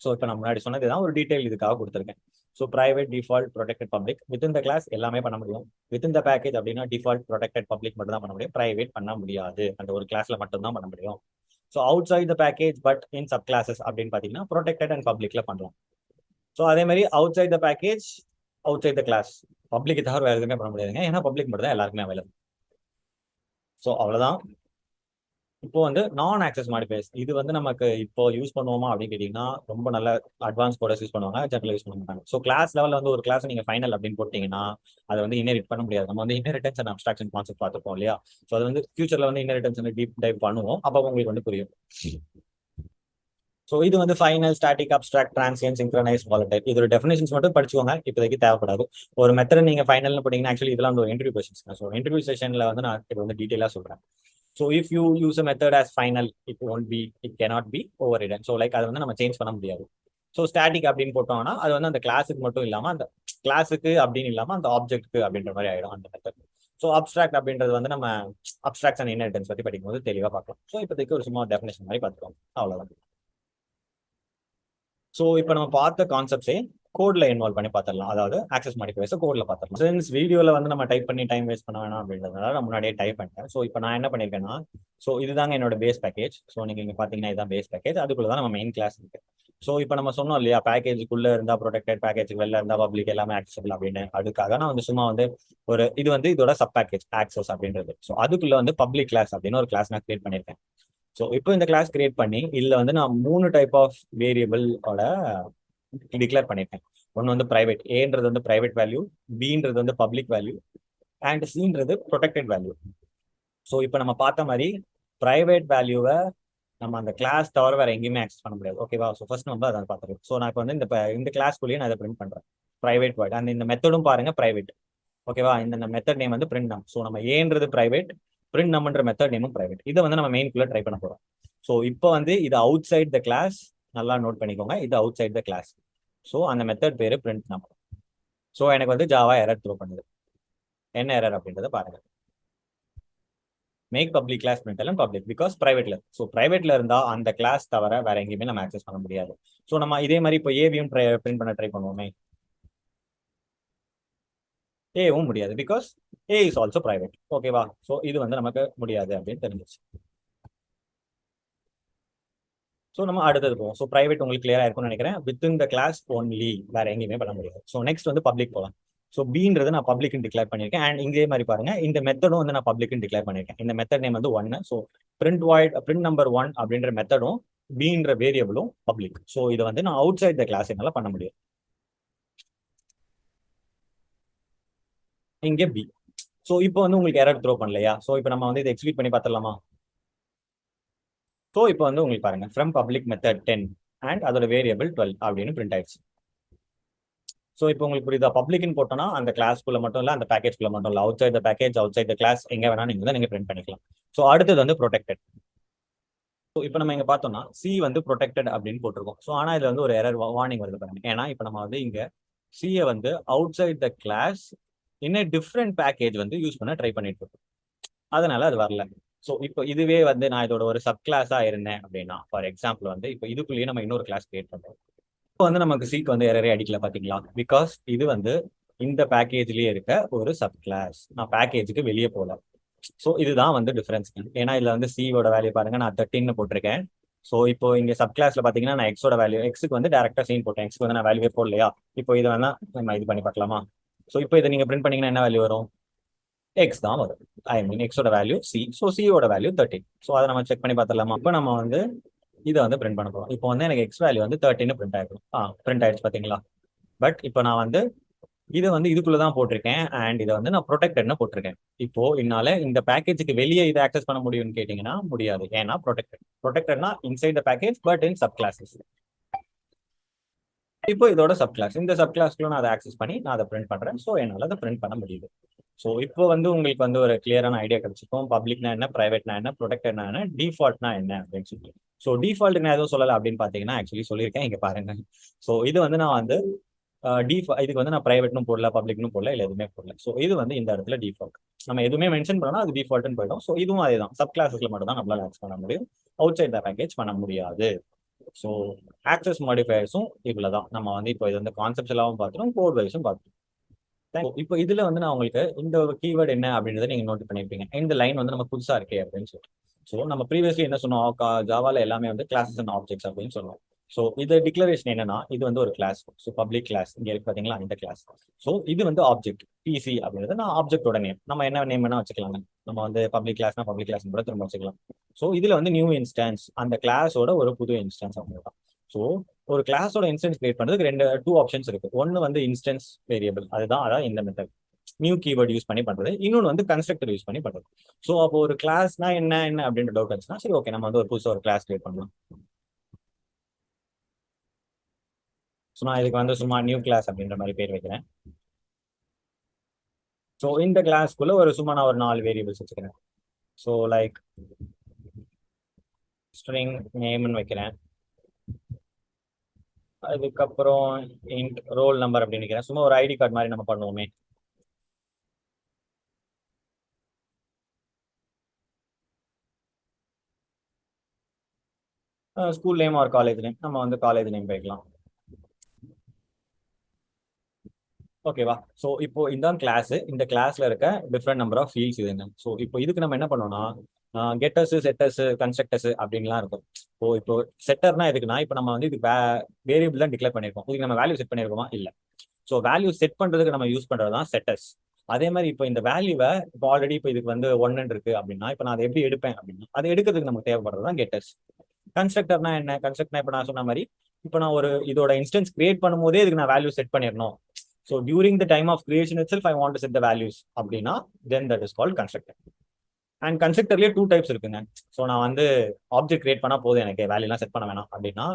ஸோ இப்போ நான் முன்னாடி சொன்னதுதான் ஒரு டீடைல் இதுக்காக கொடுத்துருக்கேன். So private, default, protected, public. Within the class எல்லாமே பண்ண முடியும். வித்தின் த பேக்கேஜ் அப்படின்னா டிஃபால்ட், ப்ரொடெக்டட், பப்ளிக் மட்டும் தான் பண்ண முடியும், பிரைவேட் பண்ண முடியாது, அந்த ஒரு கிளாஸ்ல மட்டும் தான் பண்ண முடியும். So outside the package but in subclasses அப்படின்னு பாத்தீங்கன்னா ப்ரொடெக்டட் அண்ட் பப்ளிக்ல பண்ணலாம். ஸோ அதே மாதிரி outside the package, outside the class, public தவிர வேறு எதுவுமே பண்ண முடியாதுங்க, ஏன்னா பப்ளிக் மட்டும் தான் எல்லாருக்குமே அவைலபிள். ஸோ அவ்வளோதான். இப்போ வந்து நான் ஆக்சஸ் மாடிஃபயர்ஸ் இது வந்து நமக்கு இப்போ யூஸ் பண்ணுவோமா அப்படின்னு கேட்டீங்கன்னா ரொம்ப நல்ல அட்வான்ஸ் கோடர்ஸ் யூஸ் பண்ணுவாங்க, ஜெனரல் யூஸ் பண்ண மாட்டாங்க. ஸோ கிளாஸ் லெவலில் வந்து ஒரு கிளாஸ் நீங்க ஃபைனல் அப்படின்னு போட்டீங்கன்னா அதை வந்து இன்ஹெரிட் பண்ண முடியாது. நம்ம வந்து இன்ஹெரிட்டன்ஸ் அண்ட் அப்ஸ்ட்ராக்ஷன் கான்செப்ட் பார்த்துப்போம் இல்லையா? ஸோ அது வந்து ஃபியூச்சர்ல வந்து இன்ஹெரிட்டன்ஸ் வந்து டீப் டைப் பண்ணுவோம், அப்போ உங்களுக்கு வந்து புரியும். ஸோ இது வந்து final, static, abstract, transient, synchronise, volatile. இதோட டெஃபினேஷன்ஸ் மட்டும் படிச்சுக்கோங்க, இப்போதைக்கு தேவைப்படாது. ஒரு மெத்தட் நீங்க ஃபைனல்னு போட்டீங்கன்னா ஆக்சுவலி இதெல்லாம் வந்து ஒரு இன்டர்வியூ கொஸ்டின்ஸ். ஸோ இன்டர்வியூ செஷன்ல வந்து நான் இது வந்து டீட்டெயிலாக சொல்றேன். So if you use a method as final it won't be, it cannot be over written. So like அதை வந்து நம்ம சேஞ்ச் பண்ண முடியாது. ஸோ ஸ்டாட்டிக் அப்படின்னு போட்டோம்னா அது வந்து அந்த கிளாஸுக்கு மட்டும் இல்லாமல் அந்த கிளாஸுக்கு அப்படின்னு இல்லாமல் அந்த ஆப்ஜெக்ட்டுக்கு அப்படின்ற மாதிரி ஆயிடும் அந்த மெத்தட். ஸோ அப்ஸ்ட்ராக்ட் அப்படின்றது வந்து நம்ம அப்ஸ்ட்ராக்ஷன் இன்ஹெரிட்டன்ஸ் பற்றி படிக்கும்போது தெளிவாக பார்க்கலாம். ஸோ இப்போதைக்கு ஒரு சும்மா டெஃபினேஷன் மாதிரி பார்த்துக்கலாம், அவ்வளோதான். ஸோ இப்போ நம்ம பார்த்த கான்செப்ட்ஸே கோட்ல இன்வால்வ் பண்ணி பார்த்துடலாம், அதாவது ஆக்சஸ் மாடிஃபையர்ஸ் கோட்ல பார்த்துடலாம். சின்ஸ் வீடியோவில் வந்து நம்ம டைப் பண்ணி டைம் வேஸ்ட் பண்ண வேணாம் அப்படின்றதுனால நான் முன்னாடியே டைப் பண்ணிட்டேன். ஸோ இப்போ நான் என்ன பண்ணியிருக்கேன்னா, ஸோ இதுதாங்க என்னோட பேஸ் பேக்கேஜ். ஸோ நீங்கள் இங்கே பார்த்தீங்கன்னா இதுதான் பேஸ் பேக்கேஜ், அதுக்குள்ள தான் நம்ம மெயின் கிளாஸ் இருக்கு. ஸோ இப்போ நம்ம சொன்னோம் இல்லையா, பேக்கேஜுக்குள்ள இருந்தா ப்ரொடெக்டட், பேக்கேஜ் வெளில இருந்தா பப்ளிக், எல்லாமே ஆக்சபிள் அப்படின்னு. அதுக்காக நான் வந்து சும்மா வந்து ஒரு இது வந்து இதோட சப் பேக்கேஜ் ஆக்சஸ் அப்படின்றது. ஸோ அதுக்குள்ள வந்து பப்ளிக் கிளாஸ் அப்படின்னு ஒரு கிளாஸ் நான் கிரியேட் பண்ணியிருக்கேன். ஸோ இப்போ இந்த கிளாஸ் கிரியேட் பண்ணி இதுல வந்து நான் 3 டைப் ஆஃப் வேரியபிளோட டிக்ளேர் பண்ணியிருக்கேன். ஒன்று வந்து பிரைவேட், ஏன்றது வந்து பிரைவேட் வேல்யூ, பின்றது வந்து பப்ளிக் வேல்யூ, அண்ட் சின்றது ப்ரொடெக்டட் வேல்யூ. ஸோ இப்போ நம்ம பார்த்த மாதிரி பிரைவேட் வேல்யூவை நம்ம அந்த கிளாஸ் தவிர வேற எங்கேயுமே ஆக்சஸ் பண்ண முடியாது. ஓகேவா? ஸோ ஃபர்ஸ்ட் நம்ம அதை பார்த்துருக்கோம். ஸோ நான் இப்போ வந்து இந்த கிளாஸ்க்குள்ளேயே நான் இதை பிரிண்ட் பண்றேன், பிரைவேட் வேர்ட். அந்த இந்த மெத்தடும் பாருங்க பிரைவேட். ஓகேவா? இந்த மெத்தட் நேம் வந்து பிரிண்ட் நம். ஸோ நம்ம ஏன்றது பிரைவேட், பிரிண்ட் நம்ன்ற மெத்தட் நேமும் பிரைவேட். இதை வந்து நம்ம மெயின்குள்ள ட்ரை பண்ண போறோம். ஸோ இப்போ வந்து இது அவுட் சைட் த கிளாஸ், நல்லா நோட் பண்ணிக்கோங்க, இது outside the class. So அந்த மெத்தட் பேரு பிரிண்ட் நம். ஸோ எனக்கு வந்து ஜாவா எரர் த்ரோ பண்ணுது. என்ன எரர் அப்படின்றத பாருங்க. Make public class print public because பிரைவேட்ல. ஸோ பிரைவேட்ல இருந்தா அந்த கிளாஸ் தவிர வேற எங்கேயுமே நம்ம ஆக்சஸ் பண்ண முடியாது. ஸோ நம்ம இதே மாதிரி இப்போ ஏவியும் பிரிண்ட் பண்ண ட்ரை பண்ணுவோமே, ஏவும் முடியாது because A is also private. ஓகேவா? ஸோ இது வந்து நமக்கு முடியாது அப்படின்னு தெரிஞ்சிச்சு. ஸோ நம்ம அடுத்தது போவோம். ஸோ பிரைவேட் உங்களுக்கு கிளியரா இருக்கும்னு நினைக்கிறேன். வித்தின் த கிளாஸ் ஒன்லி, வேற எங்கேயுமே பண்ண முடியாது. ஸோ நெக்ஸ்ட் வந்து பப்ளிக் போகலாம். ஸோ பீன்றது நான் பப்ளிக்னு டிக்ளேர் பண்ணியிருக்கேன். அண்ட் இதே மாதிரி பாருங்க, இந்த மெத்தடும் வந்து நான் பப்ளிக்னு டிக்ளேர் பண்ணியிருக்கேன். இந்த மெத்தட் நேம் வந்து 1. So print void print number 1 அப்படின்ற மெத்தடும் பீன்ற வேரியபிளும் பப்ளிக். ஸோ இதை வந்து நான் அவுட் சைட் த கிளாஸ் என்னால பண்ண முடியும். இங்கே பி. ஸோ இப்போ வந்து உங்களுக்கு எரர் த்ரோ பண்ணலையா? ஸோ இப்போ நம்ம வந்து இதை எக்ஸிக்யூட் பண்ணி பார்த்துடலாமா? ஸோ இப்போ வந்து உங்களுக்கு பாருங்க, ஃப்ரம் பப்ளிக் மெத்தட் 10 அண்ட் அதோட வேரியபிள் 12 அப்படின்னு பிரிண்ட் ஆயிடுச்சு. ஸோ இப்போ உங்களுக்கு புரியுதா? பப்ளிக்னு போட்டோம்னா அந்த கிளாஸ்க்குள்ள மட்டும் இல்லை, அந்த பேக்கேஜ்குள்ள மட்டும் இல்லை, outside the package, outside the class, எங்க வேணா நீங்க பிரிண்ட் பண்ணிக்கலாம். ஸோ அடுத்தது வந்து ப்ரொடெக்டட். ஸோ இப்போ நம்ம இங்க பார்த்தோம்னா சி வந்து ப்ரொடெக்டட் அப்படின்னு போட்டிருக்கோம். ஸோ ஆனால் இதுல வந்து ஒரு எரர் வார்னிங் வருது பாருங்க. ஏன்னா இப்போ நம்ம வந்து இங்க சியை வந்து அவுட் சைட் த கிளாஸ் இன்னும் டிஃப்ரெண்ட் பேக்கேஜ் வந்து யூஸ் பண்ண ட்ரை பண்ணிட்டு இருக்கோம், அதனால அது வரல. ஸோ இப்போ இதுவே வந்து நான் இதோட ஒரு சப் கிளாஸா இருந்தேன் அப்படின்னா, ஃபார் எக்ஸாம்பிள் வந்து இப்போ இதுக்குள்ளேயே நம்ம இன்னொரு கிளாஸ் கிரியேட் பண்றோம். இப்போ வந்து நமக்கு சீக் வந்து எரரே அடிக்கல பாத்தீங்களா? பிகாஸ் இது வந்து இந்த பேக்கேஜ்லயே இருக்க ஒரு சப் கிளாஸ், நான் பேக்கேஜுக்கு வெளியே போல. ஸோ இதுதான் வந்து டிஃபரன்ஸ். ஏன்னா இதுல வந்து சியோட வேல்யூ பாருங்க, நான் 13 போட்டிருக்கேன். ஸோ இப்போ இங்க சப் கிளாஸ்ல பாத்தீங்கன்னா நான் எக்ஸோட வேல்யூ, எக்ஸுக்கு வந்து டேரக்டா சீன் போட்டேன், எக்ஸ்க்கு வந்து நான் வேல்யூவே போடலையா. இப்போ இதை வேணா நம்ம இது பண்ணி பார்க்கலாமா? ஸோ இப்போ இதை நீங்க பிரிண்ட் பண்ணீங்கன்னா என்ன வேல்யூ வரும்? எக்ஸ் தான் வரும். ஐ மீன் எக்ஸோட வேல்யூ சி. ஸோ சியோட வேல்யூ 13. ஸோ அதை நம்ம செக் பண்ணி பார்த்துடலாமா? இப்போ நம்ம வந்து இதை வந்து பிரிண்ட் பண்ண போறோம். இப்போ வந்து எனக்கு எக்ஸ் வேல்யூ வந்து 13 பிரிண்ட் ஆயிருக்கும். பிரிண்ட் ஆயிடுச்சு பாத்தீங்களா? பட் இப்போ நான் வந்து இதை வந்து இதுக்குள்ளதான் போட்டிருக்கேன், அண்ட் இதை வந்து நான் ப்ரொடெக்டட்னு போட்டிருக்கேன். இப்போ என்னால இந்த பேக்கேஜுக்கு வெளியே இதை ஆக்சஸ் பண்ண முடியும்னு கேட்டீங்கன்னா முடியாது. ஏன்னா ப்ரொடெக்டட்னா inside the package but in subclasses. இப்போ இதோட சப் கிளாஸ், இந்த சப் கிளாஸ்க்குள்ள நான் அதை ஆக்சஸ் பண்ணி நான் அதை பிரிண்ட் பண்றேன். ஸோ என்னால அதை பிரிண்ட் பண்ண முடியுது. ஸோ இப்போ வந்து உங்களுக்கு வந்து ஒரு கிளியரான ஐடியா கிடைச்சிருக்கும், பப்ளிக்னா என்ன, பிரைவேட்னா என்ன, ப்ரொடெக்டட்னா என்ன, டிஃபால்ட்னா என்ன அப்படின்னு சொல்லி. ஸோ டிஃபால்ட் நான் எதுவும் சொல்லலை அப்படின்னு பார்த்தீங்கன்னா ஆக்சுவலி சொல்லியிருக்கேன், இங்க பாருங்க. ஸோ இது வந்து நான் வந்து இதுக்கு வந்து நான் பிரைவேட்னு போடல, பப்ளிக்னு போடல, இல்லை எதுவுமே போடல. ஸோ இது வந்து இந்த இடத்துல டிஃபால்ட். நம்ம எதுவுமே மென்ஷன் பண்ணா அது டிஃபால்ட்னு போயிடும். ஸோ இதுவும் அதே தான், சப் கிளாஸஸ்ல மட்டும் தான் நம்மளால ஆக்சஸ் பண்ண முடியும், அவுட் சைட் த பேக்கேஜ் பண்ண முடியாது. ஸோ ஆக்சஸ் மாடிஃபயர்ஸும் இவ்வளவுதான். நம்ம வந்து இப்போ இது வந்து கான்செப்ட்லாவும் பார்த்துரும், கோட் வைஸும் பார்த்துரும். இப்போ இதுல வந்து நான் உங்களுக்கு இந்த கீவேர்டு என்ன அப்படின்றத நீங்க நோட் பண்ணிருப்பீங்க. இந்த லைன் வந்து நம்ம புதுசா இருக்கே அப்படின்னு சொல்லிட்டு. ஸோ நம்ம ப்ரீவியஸ்லி என்ன சொன்னோம், ஜாவால எல்லாமே வந்து கிளாஸஸ் அண்ட் ஆப்ஜெக்ட்ஸ் அப்படின்னு சொன்னோம். ஸோ இது டிக்ளரேஷன் என்னன்னா, இது வந்து ஒரு கிளாஸ். ஸோ பப்ளிக் கிளாஸ் இங்க இருக்கு பாத்தீங்களா, இந்த கிளாஸ். ஸோ இது வந்து ஆப்ஜெக்ட் பிசி அப்படின்றது நான் ஆப்ஜெக்டோட நேம், நம்ம என்ன நேம் வேணா வச்சுக்கலாங்க. நம்ம வந்து பப்ளிக் கிளாஸ்னா பப்ளிக் கிளாஸ் கூட திரும்ப வச்சுக்கலாம். ஸோ இதுல வந்து நியூ இன்ஸ்டன்ஸ், அந்த கிளாஸோட ஒரு புது இன்ஸ்டன்ஸ் அப்படின்னா. ஸோ ஒரு கிளாஸோட இன்ஸ்டன்ஸ் கிரியேட் பண்றதுக்கு டூ ஆப்ஷன்ஸ் இருக்கு. ஒன்னு வந்து இன்ஸ்டன்ஸ் வேரியபிள், அதுதான் அதான் இந்த மெத்தட் நியூ கீவேர்ட் யூஸ் பண்ணி பண்றது. இன்னொன்று வந்து கன்ஸ்ட்ரக்டர் யூஸ் பண்ணி பண்றது. ஸோ அப்போ ஒரு கிளாஸ்னா என்ன என்ன அப்படின்ற டவுட் இருந்துச்சுன்னா, சரி ஓகே நம்ம வந்து ஒரு புதுசாக ஒரு கிளாஸ் கிரியேட் பண்ணலாம். ஸோ நான் இதுக்கு வந்து சும்மா நியூ கிளாஸ் அப்படின்ற மாதிரி பேர் வைக்கிறேன். ஸோ இந்த கிளாஸ்க்குள்ள ஒரு சும்மா நான் ஒரு 4 வேரியபிள்ஸ் வச்சுக்கிறேன். ஸோ லைக் ஸ்ட்ரிங் நேம்னு வைக்கிறேன். அதுக்கப்புறம் இன்ட் ரோல் நம்பர் அப்படின்னு நினைக்கிறேன். சும்மா ஒரு ஐடி கார்டு மாதிரி நம்ம பண்ணுவோமே. School name or college name, நம்ம வந்து காலேஜ் நேம் போய்க்கலாம். ஓகேவா? ஸோ இப்போ இதான் கிளாஸ். இந்த கிளாஸ்ல இருக்க டிஃப்ரெண்ட் நம்பர் ஆஃப் ஃபீல்ட்ஸ் இதுங்க. ஸோ இப்போ இதுக்கு நம்ம என்ன பண்ணோம்னா கெட்டர்ஸ், செட்டர்ஸ், கன்ஸ்ட்ரக்டர்ஸ் அப்படின்லாம் இருக்கும். இப்போ செட்டர்னா எதுக்குன்னா, இப்போ நம்ம வந்து இது வேரியபிள் தான் டிக்ளேர் பண்ணியிருக்கோம். இதுக்கு நம்ம வேல்யூ செட் பண்ணியிருக்கோமா? இல்லை. ஸோ வேல்யூ செட் பண்றதுக்கு நம்ம யூஸ் பண்றது தான் செட்டர்ஸ். அதே மாதிரி இப்போ இந்த வேல்யூவை இப்போ ஆல்ரெடி இப்போ இதுக்கு வந்து 1 இருக்கு அப்படின்னா, இப்போ நான் அதை எப்படி எடுப்பேன் அப்படின்னா, அதை எடுக்கிறதுக்கு நமக்கு தேவைப்படுறது தான் கெட்டர்ஸ். கன்ஸ்ட்ரக்டர்னா என்ன? கன்ஸ்ட்ரக்டர்னா இப்போ நான் சொன்ன மாதிரி, இப்போ நான் ஒரு இதோட இன்ஸ்டன்ஸ் கிரியேட் பண்ணும்போதே இதுக்கு நான் வேல்யூ செட் பண்ணிடணும். So during the time of creation itself I want to set the values அப்படின்னா then that is called constructor. And கன்ஸ்ட்ரக்டர்லேயே 2 டைப்ஸ் இருக்குங்க. ஸோ நான் வந்து ஆப்ஜெக்ட் கிரியேட் பண்ணா போதும், எனக்கு வேல்யூலாம் செட் பண்ண வேணாம் அப்படின்னா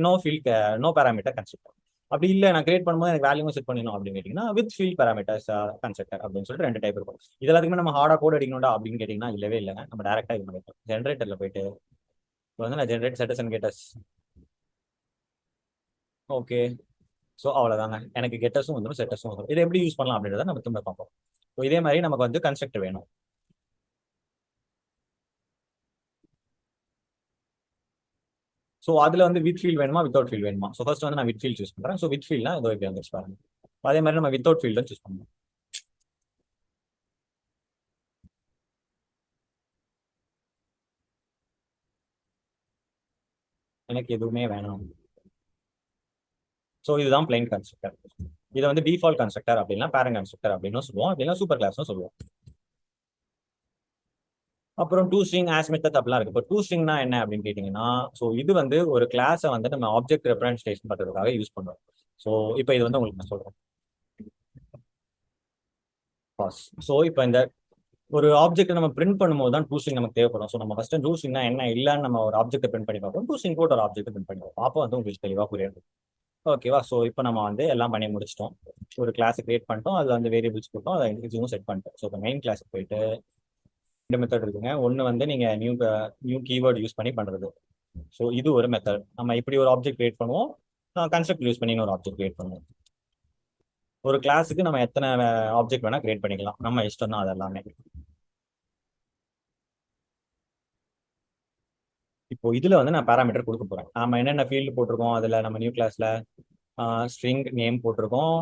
no field, no parameter constructor. அப்படி இல்லை, நான் கிரியேட் பண்ணும்போது எனக்கு வேல்யூ செட் பண்ணணும் அப்படின்னு கேட்டிங்கன்னா வித் ஃபீல்ட் பேராமீட்டர்ஸ் கன்ஸ்ட்ரக்டர் அப்படின்னு சொல்லிட்டு 2 டைப் இருக்கும். இது எல்லாத்துக்குமே நம்ம ஹார்டா கோட் அடிக்கணும்டா அப்படின்னு கேட்டிங்கன்னா இல்லவே இல்லைங்க. நம்ம டேரக்டா இது பண்ணிக்கலாம். ஜென்ரேட்டர்ல போயிட்டு இப்போ வந்து நான் generate setters and getters. Okay. So அவ்வளோதாங்க. எனக்கு கெட்டர்ஸும் வந்துடும், செட்டர்ஸும் வந்துடும். இதை எப்படி யூஸ் பண்ணலாம் அப்படின்றத நம்ம திரும்ப பார்ப்போம். ஸோ இதே மாதிரி நமக்கு வந்து கன்ஸ்ட்ரக்டர் வேணும். ஸோ அதில் வந்து வித் ஃபீல்ட் வேணுமா வித்தவுட் ஃபீல்ட் வேணுமா? ஸோ ஃபர்ஸ்ட் வந்து நான் வித் ஃபீல்ட் சூஸ் பண்ணுறேன். ஸோ வித் ஃபீல்ட்னா இதோ இப்படி வந்துச்சு பாருங்க. அதே மாதிரி நம்ம வித்தவுட் ஃபீல்டும் சூஸ் பண்ணணும். எனக்கு எதுவுமே வேணாம். ஸோ இதுதான் பிளைன் கன்ஸ்ட்ரக்டர். இதை வந்து டிஃபால்ட் கன்ஸ்ட்ரக்டர் அப்படின்னா பேரண்ட் கன்ஸ்ட்ரக்டர் அப்படின்னு சொல்லுவோம், அப்படின்னா சூப்பர் கிளாஸ்னு சொல்லுவோம். அப்புறம் டூ ஸ்ட்ரிங் ஆஸ் மெத்தட் அப்படிலாம் இருக்கு. இப்போ டூ ஸ்ட்ரிங்னா என்ன அப்படின்னு கேட்டீங்கன்னா, ஸோ இது வந்து ஒரு கிளாஸை வந்து நம்ம ஆப்ஜெக்ட் ரெப்ரசன்டேஷன் பண்றதுக்காக யூஸ் பண்ணுவோம். ஸோ இப்போ இது வந்து உங்களுக்கு நான் சொல்றேன். பாஸ். ஸோ இப்போ இந்த ஒரு ஆப்ஜெக்ட் நம்ம பிரிண்ட் பண்ணும்போது தான் டூ ஸ்ட்ரிங் நமக்கு தேவைப்படும். ஸோ நம்ம ஃபர்ஸ்ட் டூ ஸ்ட்ரிங்னா என்ன இல்லைன்னு நம்ம ஒரு ஆப்ஜெக்ட் பிரிண்ட் பண்ணி பார்ப்போம். டூ ஸ்ட்ரிங் போட்டு ஒரு ஆப்ஜெக்ட் பிரிண்ட் பண்ணி பார்ப்போம். அப்போ வந்து உங்களுக்கு தெளிவாக புரியாது. ஓகேவா? ஸோ இப்போ நம்ம வந்து எல்லாம் பண்ணி முடிச்சிட்டோம். ஒரு கிளாஸ் கிரியேட் பண்ணிட்டோம், அதில் வந்து வேரியபிள்ஸ் கொடுத்தோம், அதை இதுவும் செட் பண்ணிட்டோம். ஸோ இப்போ மெயின் கிளாஸுக்கு போயிட்டு 2 மெத்தட் இருக்குங்க. ஒன்று வந்து நீங்க நியூ கீவேர்டு யூஸ் பண்ணி பண்றது. ஸோ இது ஒரு மெத்தட். நம்ம இப்படி ஒரு ஆப்ஜெக்ட் கிரியேட் பண்ணுவோம், கன்ஸ்ட்ரக்ட் யூஸ் பண்ணி ஒரு ஆப்ஜெக்ட் கிரியேட் பண்ணுவோம். ஒரு கிளாஸுக்கு நம்ம எத்தனை ஆப்ஜெக்ட் வேணா கிரியேட் பண்ணிக்கலாம், நம்ம இஷ்டம் தான் அது எல்லாமே. இப்போ இதுல வந்து நான் பேராமீட்டர் கொடுக்க போறேன். நம்ம என்னென்ன ஃபீல்டு போட்டிருக்கோம், அதுல நம்ம நியூ கிளாஸ்ல ஸ்ட்ரிங் நேம் போட்டிருக்கோம்,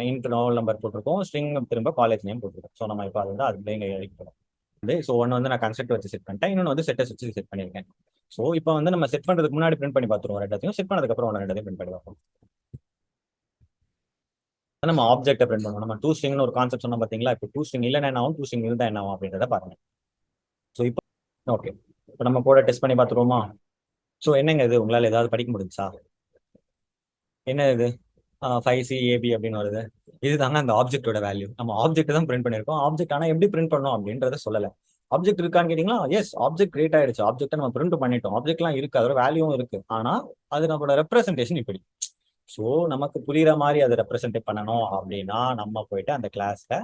இன்ட் ரோல் நம்பர் போட்டிருக்கோம், ஸ்ட்ரிங் திரும்ப காலேஜ் நேம் போட்டிருக்கோம். ஸோ நம்ம இப்போ அது வந்து அதுலேயே இங்கே எழுதி போகிறோம். ஸோ ஒன்று வந்து நான் கன்ஸ்ட்ரக்ட் வச்சு செட் பண்ணிட்டேன், இன்னொன்று வந்து செட்டஸ் வச்சு செட் பண்ணியிருக்கேன். ஸோ இப்போ வந்து நம்ம செட் பண்ணுறதுக்கு முன்னாடி பிரிண்ட் பண்ணி பார்த்துருவோம் ரெண்டாத்தையும், செட் பண்ணதுக்கப்புறம் ஒன்று ரெண்டாத்தையும் பிரிண்ட் பண்ணி பார்ப்போம். நம்ம ஆப்ஜெக்ட்டை பிரிண்ட் பண்ணுவோம். நம்ம டூ ஸ்ட்ரிங்னு ஒரு கான்செப்ட் சொன்னோம் பார்த்தீங்களா? இப்போ டூ ஸ்ட்ரிங் இல்லைன்னா என்ன ஆகும், டூ ஸ்ட்ரிங் இருந்தால் என்ன ஆகும் அப்படின்றத பாருங்க. ஸோ இப்போ ஓகே, இப்போ நம்ம கூட டெஸ்ட் பண்ணி பார்த்துருவோமா? ஸோ என்னங்க இது, உங்களால் ஏதாவது படிக்க முடிஞ்சா? என்ன இது 5CAB அப்படின்னு வருது? இதுதாங்க அந்த ஆப்ஜெக்டோட வேல்யூ. நம்ம ஆப்ஜெக்ட் தான் பிரிண்ட் பண்ணிருக்கோம். ஆப்ஜெக்ட் ஆனால் எப்படி பிரிண்ட் பண்ணோம் அப்படின்றத சொல்லலை. ஆப்ஜெக்ட் இருக்கான்னு கேட்டீங்களா? எஸ், ஆப்ஜெக்ட் கிரியேட் ஆயிடுச்சு. ஆப்ஜெக்ட்டை நம்ம பிரிண்ட் பண்ணிட்டோம். ஆப்ஜெக்ட்லாம் இருக்கு, அதோட வேல்யூவும் இருக்கு. ஆனா அது நம்மளோட ரெப்ரஸன்டேஷன் இப்படி. ஸோ நமக்கு புரியுற மாதிரி அதை ரெப்ரசென்ட் பண்ணணும் அப்படின்னா நம்ம போயிட்டு அந்த கிளாஸ்ல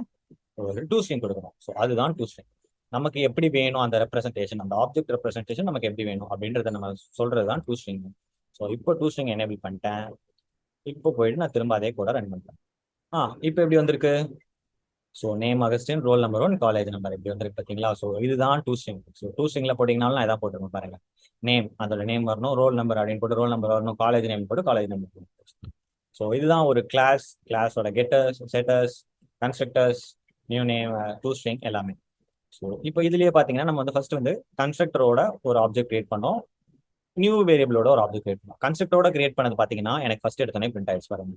ஒரு டூ ஸ்ட்ரிங் கொடுக்கணும். ஸோ அதுதான் டூ ஸ்ட்ரிங். நமக்கு எப்படி வேணும் அந்த ரெப்ரசன்டேஷன், அந்த ஆப்ஜெக்ட் ரெப்ரசன்டேஷன் நமக்கு எப்படி வேணும் அப்படின்றத நம்ம சொல்றது தான் டூ ஸ்ட்ரிங். ஸோ இப்போ டூ ஸ்ட்ரிங் எனேபிள் பண்ணிட்டேன். இப்போ போயிட்டு நான் திரும்ப அதே கூட ரன் பண்றேன். இப்போ எப்படி வந்திருக்கு? So name Augustine, roll number 1, college number இப்படி வந்திருக்கு பார்த்தீங்களா? ஸோ இதுதான் டூ ஸ்ட்ரிங். ஸோ டூ ஸ்ட்ரிங்ல போட்டீங்கனாலும் நான் இதான் போட்டுருக்கேன் பாருங்க. நேம், அதோட நேம் வரணும், ரோல் நம்பர் அப்படின்னு போட்டு ரோல் நம்பர் வரணும், காலேஜ் நேம் போட்டு காலேஜ் நம்பர். ஸோ இதுதான் ஒரு கிளாஸோட getters, setters, constructors, new name, to string எல்லாமே. ஸோ இப்போ இதுலயே பார்த்தீங்கன்னா நம்ம வந்து ஃபர்ஸ்ட் வந்து கன்ஸ்ட்ரக்டரோட ஒரு ஆப்ஜெக்ட் கிரியேட் பண்ணோம், நியூ வேரியபிளோட ஒரு ஆப்ஜெக்ட் கிரியேட் பண்ணோம். கன்ஸ்ட்ரக்டரோட கிரியேட் பண்ணது பார்த்தீங்கன்னா எனக்கு ஃபர்ஸ்ட் எடுத்தோடனே பிரிண்ட் ஆயிடுச்சு பாருங்க.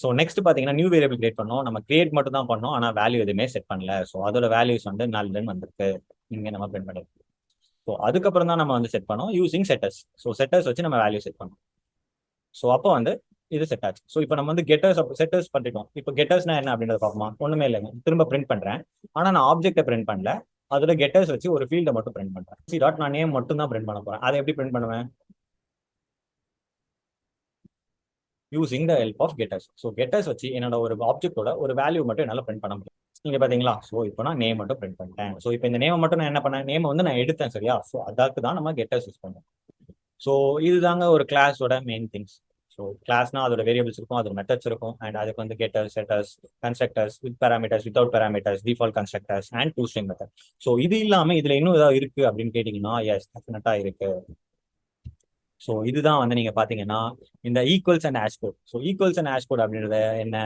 ஸோ நெக்ஸ்ட் பார்த்தீங்கன்னா நியூ வேரியபிள் கிரியேட் பண்ணோம், நம்ம கிரியேட் மட்டும் தான் பண்ணோம், ஆனால் வேல்யூ எதுவுமே செட் பண்ணல. ஸோ அதோட வேல்யூஸ் வந்து நல்லன்னு வந்திருக்கு, இங்கே நம்ம பிரிண்ட் பண்ணிருக்கோம். ஸோ அதுக்கப்புறம் தான் நம்ம வந்து செட் பண்ணோம் யூசிங் செட்டர்ஸ். ஸோ செட்டர்ஸ் வச்சு நம்ம வேல்யூ செட் பண்ணோம். ஸோ அப்போ வந்து இது செட் ஆச்சு. ஸோ இப்போ நம்ம வந்து செட்டர்ஸ் பண்ணிட்டோம். இப்போ கெட்டர்ஸ்னா என்ன அப்படின்றத பார்ப்போமா? ஒண்ணுமே இல்லைங்க, திரும்ப பிரிண்ட் பண்றேன். ஆனா நான் ஆப்ஜெக்ட்டை பிரிண்ட் பண்ணல, அதோட கெட்டர்ஸ் வச்சு ஒரு ஃபீல்டை மட்டும் பிரிண்ட் பண்றேன். சி டாட் நான் நேம் மட்டும் தான் பிரிண்ட் பண்ண போறேன். அதை எப்படி பிரிண்ட் பண்ணுவேன்? Using the help of getters. So getters வச்சு என்னோட ஒரு ஆப்ஜெக்டோட ஒரு வேல்யூ மட்டும் என்னால் பிரிண்ட் பண்ண முடியும். நீங்க பாத்தீங்களா? ஸோ இப்போ நான் நேம் மட்டும் பிரிண்ட் பண்ணிட்டேன். ஸோ இப்போ இந்த நேம் மட்டும் நான் என்ன பண்ணேன், நேம் வந்து நான் எடுத்தேன் சரியா? ஸோ அதுக்கு தான் நம்ம கெட்டர்ஸ் யூஸ் பண்ணோம். ஸோ இதுதாங்க ஒரு கிளாஸோட மெயின் திங்ஸ். ஸோ கிளாஸ்னா அதோட வேரியபிள்ஸ் இருக்கும், அதோட மெத்தட்ஸ் இருக்கும், அண்ட் அதுக்கு வந்து getters, setters, constructors, with parameters, without parameters, default constructors and to string method. So இது இல்லாம இதுல இன்னும் ஏதாவது இருக்கு அப்படின்னு கேட்டீங்கன்னா, எஸ் டெஃபினட்டா இருக்கு. ஸோ இதுதான் வந்து நீங்க பாத்தீங்கன்னா இந்த equals and hash code. So equals and hash code அப்படின்றத என்ன,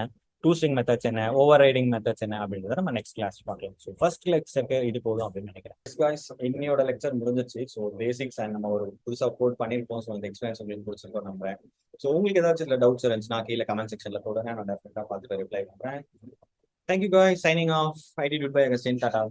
டூ ஸ்ட்ரிங் மெத்தட்ஸ் என்ன, ஓவர் ரைடிங் மெத்தட்ஸ் என்ன அப்படின்றத நம்ம நெக்ஸ்ட் கிளாஸ் பார்க்கலாம். ஸோ ஃபர்ஸ்ட் லெக்சருக்கு இது போதும் அப்படின்னு நினைக்கிறேன். Guys, இன்னையோட லெக்சர் முடிஞ்சிச்சு. ஸோ பேசிக்ஸ் அண்ட் நம்ம ஒரு புதுசாக கோட் பண்ணியிருக்கோம். ஸோ இந்த எக்ஸ்பீரியன்ஸ் உங்களுக்கு பிடிச்சிருக்கோம் நம்புறேன். ஸோ உங்களுக்கு ஏதாச்சும் இல்லை டவுட்ஸ் இருந்துச்சுன்னா கீழே கமெண்ட் செக்ஷன்ல போடுங்க, நான் டெஃபினட்டாக பார்த்துட்டு ரிப்ளை பண்ணுறேன். Thank you guys, signing off. I did goodbye, Augustine. Tata.